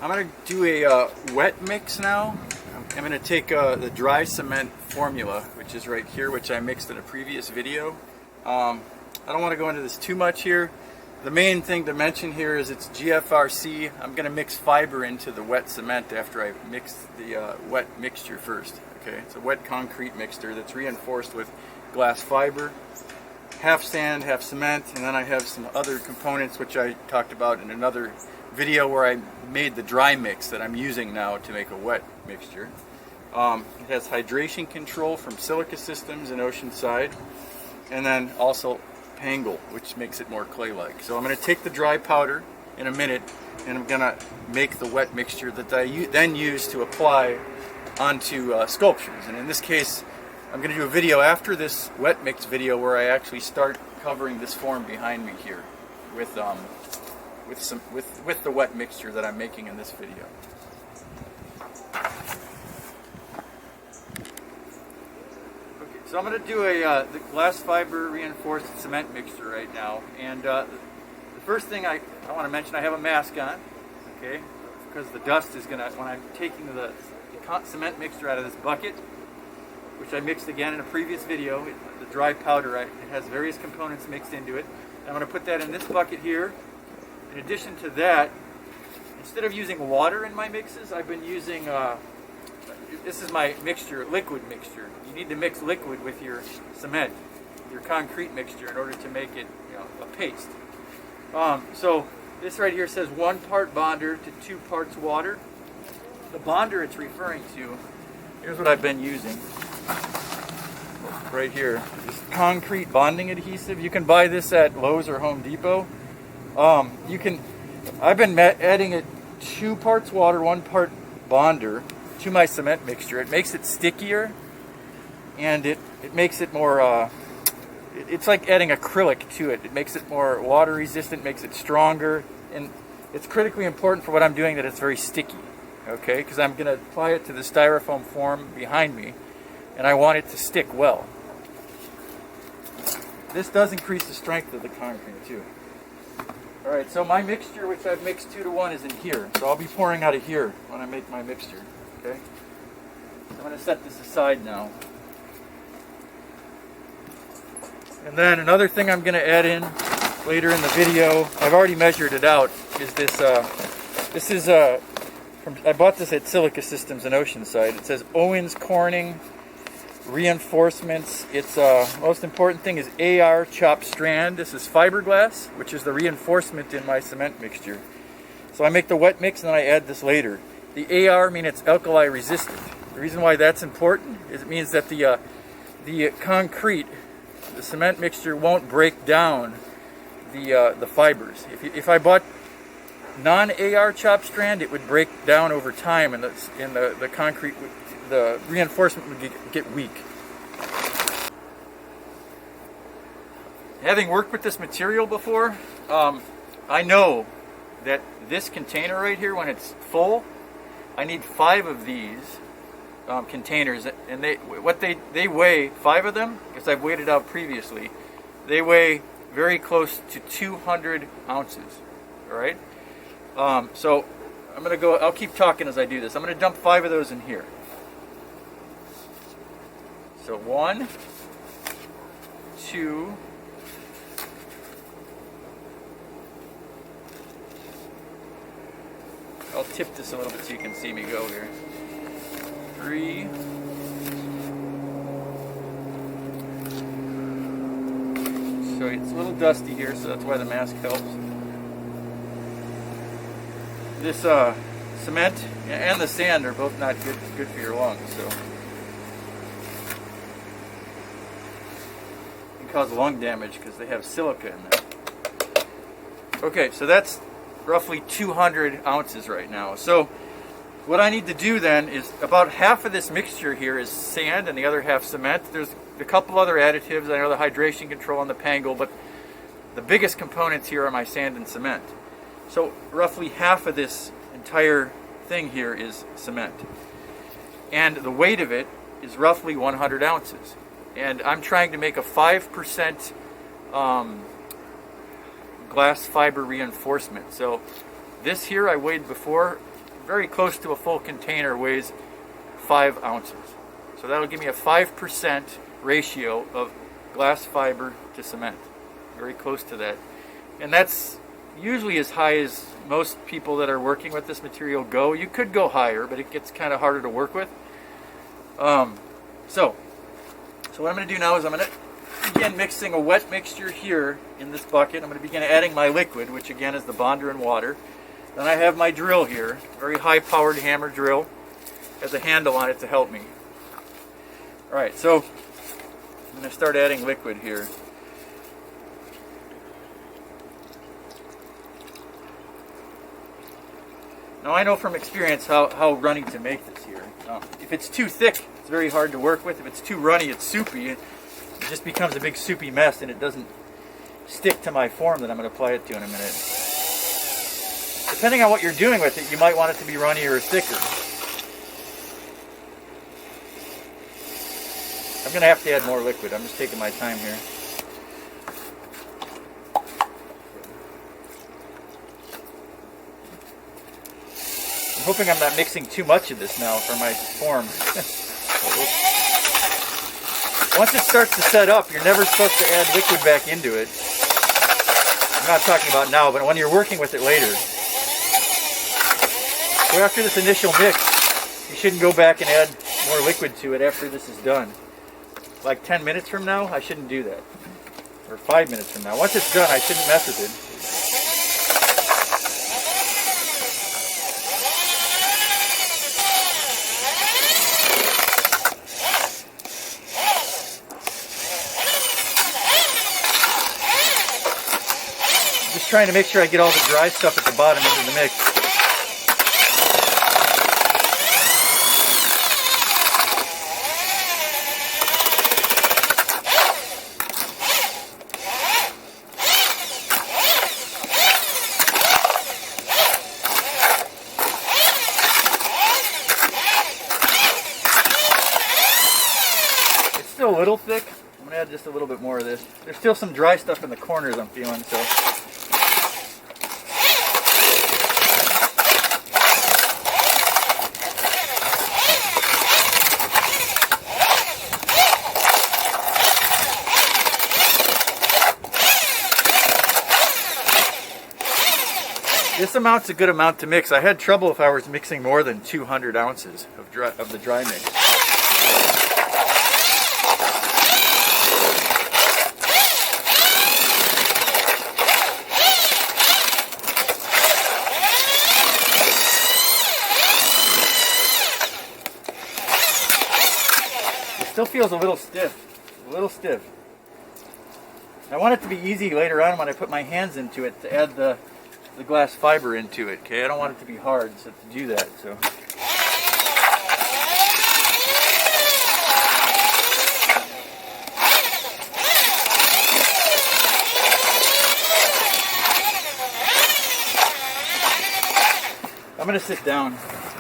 I'm going to do a wet mix now. I'm going to take the dry cement formula, which is right here, which I mixed in a previous video. I don't want to go into this too much here. The main thing to mention here is it's GFRC. I'm going to mix fiber into the wet cement after I mix the wet mixture first. Okay, it's a wet concrete mixture that's reinforced with glass fiber, half sand, half cement, and then I have some other components which I talked about in another video where I made the dry mix that I'm using now to make a wet mixture. It has hydration control from Silica Systems in Oceanside, and then also Pangle, which makes it more clay-like. So I'm going to take the dry powder in a minute, and I'm going to make the wet mixture that I then use to apply onto sculptures. And in this case, I'm going to do a video after this wet mix video where I actually start covering this form behind me here with the wet mixture that I'm making in this video. Okay, so I'm going to do the glass fiber reinforced cement mixture right now, and the first thing I want to mention, I have a mask on, okay, because the dust is going to, when I'm taking the cement mixture out of this bucket, which I mixed again in a previous video, the dry powder, it has various components mixed into it. I'm going to put that in this bucket here. In addition to that, instead of using water in my mixes, I've been using, this is my mixture, liquid mixture. You need to mix liquid with your cement, your concrete mixture, in order to make it, a paste. So this right here says 1 part bonder to 2 parts water. The bonder it's referring to, here's what I've been using. Right here, this concrete bonding adhesive. You can buy this at Lowe's or Home Depot. I've been adding it 2 parts water, 1 part bonder to my cement mixture. It makes it stickier, and it makes it more, it's like adding acrylic to it. It makes it more water resistant, makes it stronger, and it's critically important for what I'm doing that it's very sticky, okay? Because I'm going to apply it to the styrofoam form behind me, and I want it to stick well. This does increase the strength of the concrete too. Alright, so my mixture, which I've mixed 2 to 1, is in here. So I'll be pouring out of here when I make my mixture. Okay? So I'm going to set this aside now. And then another thing I'm going to add in later in the video, I've already measured it out, is this, I bought this at Silica Systems in Oceanside. It says Owens Corning reinforcements. Its most important thing is AR chopped strand. This is fiberglass, which is the reinforcement in my cement mixture. So I make the wet mix and then I add this later. The AR means it's alkali resistant. The reason why that's important is it means that the concrete, the cement mixture, won't break down the fibers. If I bought non-AR chopped strand, it would break down over time, and the concrete, the reinforcement would get weak. Having worked with this material before, I know that this container right here, when it's full, I need 5 of these containers, and they weigh, 5 of them, because I've weighed it out previously, they weigh very close to 200 ounces. All right. So I'm going to go, I'll keep talking as I do this. I'm going to dump 5 of those in here. So 1, 2, 3, I'll tip this a little bit so you can see me go here. 3, 4. So it's a little dusty here, so that's why the mask helps. This cement and the sand are both not good for your lungs, so it can cause lung damage because they have silica in them. Okay, so that's roughly 200 ounces right now. So what I need to do then is, about half of this mixture here is sand and the other half cement. There's a couple other additives. I know the hydration control and the Pangle, but the biggest components here are my sand and cement. So roughly half of this entire thing here is cement. And the weight of it is roughly 100 ounces. And I'm trying to make a 5% glass fiber reinforcement. So this here I weighed before, very close to a full container weighs 5 ounces. So that'll give me a 5% ratio of glass fiber to cement. Very close to that. And that's usually as high as most people that are working with this material go. You could go higher, but it gets kind of harder to work with. So what I'm going to do now is I'm going to begin mixing a wet mixture here in this bucket. I'm going to begin adding my liquid, which again is the bonder and water. Then I have my drill here, very high powered hammer drill. Has a handle on it to help me. Alright, so I'm going to start adding liquid here. Now I know from experience how runny to make this here. If it's too thick, it's very hard to work with. If it's too runny, it's soupy. It just becomes a big soupy mess and it doesn't stick to my form that I'm going to apply it to in a minute. Depending on what you're doing with it, you might want it to be runnier or thicker. I'm going to have to add more liquid. I'm just taking my time here. I'm hoping I'm not mixing too much of this now for my form. Once it starts to set up, you're never supposed to add liquid back into it. I'm not talking about now, but when you're working with it later. So after this initial mix, you shouldn't go back and add more liquid to it after this is done. Like 10 minutes from now, I shouldn't do that. Or 5 minutes from now. Once it's done, I shouldn't mess with it. Just trying to make sure I get all the dry stuff at the bottom into the mix. It's still a little thick. I'm going to add just a little bit more of this. There's still some dry stuff in the corners I'm feeling, so. This amount's a good amount to mix. I had trouble if I was mixing more than 200 ounces of the dry mix. It still feels a little stiff. I want it to be easy later on when I put my hands into it to add the glass fiber into it, okay? I don't want it to be hard to do that, so. I'm gonna sit down.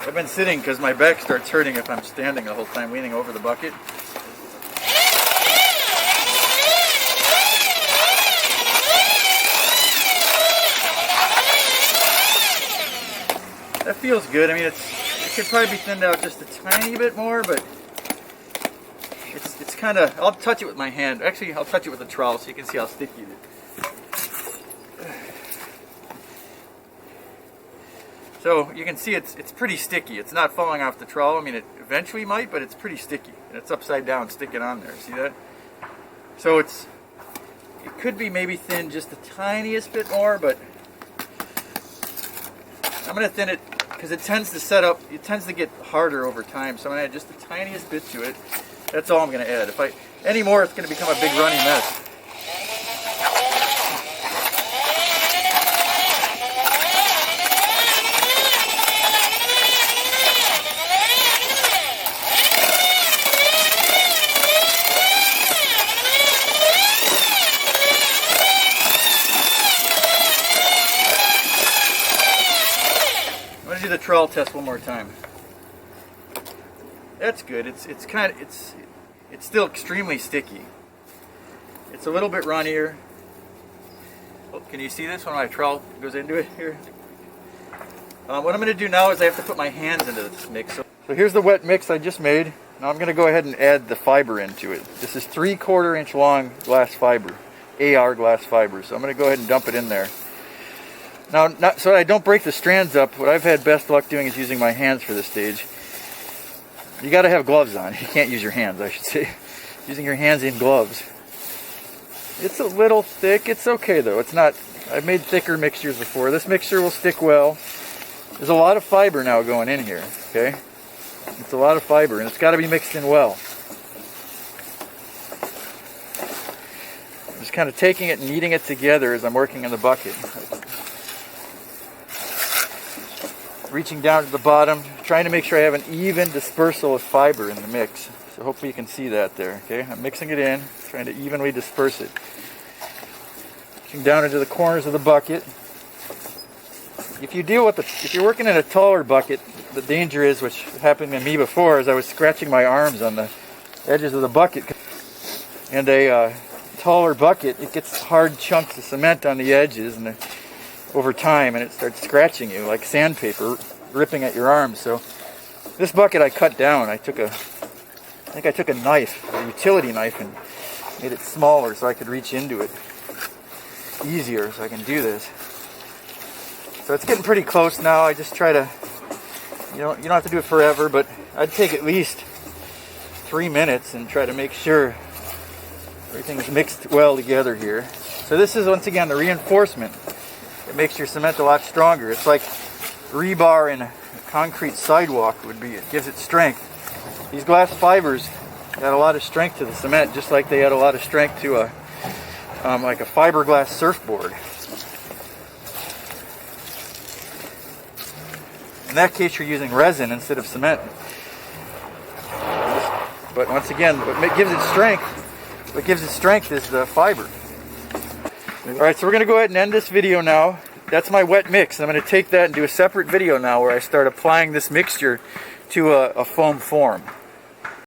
I've been sitting because my back starts hurting if I'm standing the whole time, leaning over the bucket. That feels good. I mean, it could probably be thinned out just a tiny bit more, but it's kind of. I'll touch it with my hand. Actually, I'll touch it with a trowel so you can see how sticky it is. So you can see it's pretty sticky. It's not falling off the trowel. I mean, it eventually might, but it's pretty sticky, and it's upside down, sticking on there. See that? So it could be maybe thin just the tiniest bit more, but I'm going to thin it because it tends to set up, it tends to get harder over time. So I'm going to add just the tiniest bit to it. That's all I'm going to add. If any more, it's going to become a big runny mess. Do the trowel test one more time. That's good. It's still extremely sticky. It's a little bit runnier. Oh, can you see this when my trowel goes into it here? What I'm going to do now is I have to put my hands into this mix. So here's the wet mix I just made. Now I'm going to go ahead and add the fiber into it. This is 3/4 inch long glass fiber, AR glass fiber. So I'm going to go ahead and dump it in there. Now, so I don't break the strands up, what I've had best luck doing is using my hands for this stage. You got to have gloves on. You can't use your hands, I should say. Using your hands in gloves. It's a little thick. It's okay though. It's not. I've made thicker mixtures before. This mixture will stick well. There's a lot of fiber now going in here. Okay, it's a lot of fiber, and it's got to be mixed in well. I'm just kind of taking it and kneading it together as I'm working in the bucket. Reaching down to the bottom, trying to make sure I have an even dispersal of fiber in the mix. So hopefully you can see that there. Okay, I'm mixing it in, trying to evenly disperse it. Reaching down into the corners of the bucket. If you're working in a taller bucket, the danger is, which happened to me before, is I was scratching my arms on the edges of the bucket. And a taller bucket, it gets hard chunks of cement on the edges and over time, and it starts scratching you like sandpaper, ripping at your arms. So this bucket I cut down. I think I took a knife, a utility knife, and made it smaller so I could reach into it easier, so I can do this. So it's getting pretty close now. I just try to, you don't have to do it forever, but I'd take at least 3 minutes and try to make sure everything is mixed well together here. So this is, once again, the reinforcement. It makes your cement a lot stronger. It's like rebar in a concrete sidewalk would be. It gives it strength. These glass fibers add a lot of strength to the cement, just like they add a lot of strength to like a fiberglass surfboard. In that case, you're using resin instead of cement. But once again, what gives it strength is the fiber. Alright, so we're going to go ahead and end this video now. That's my wet mix. I'm going to take that and do a separate video now where I start applying this mixture to a foam form.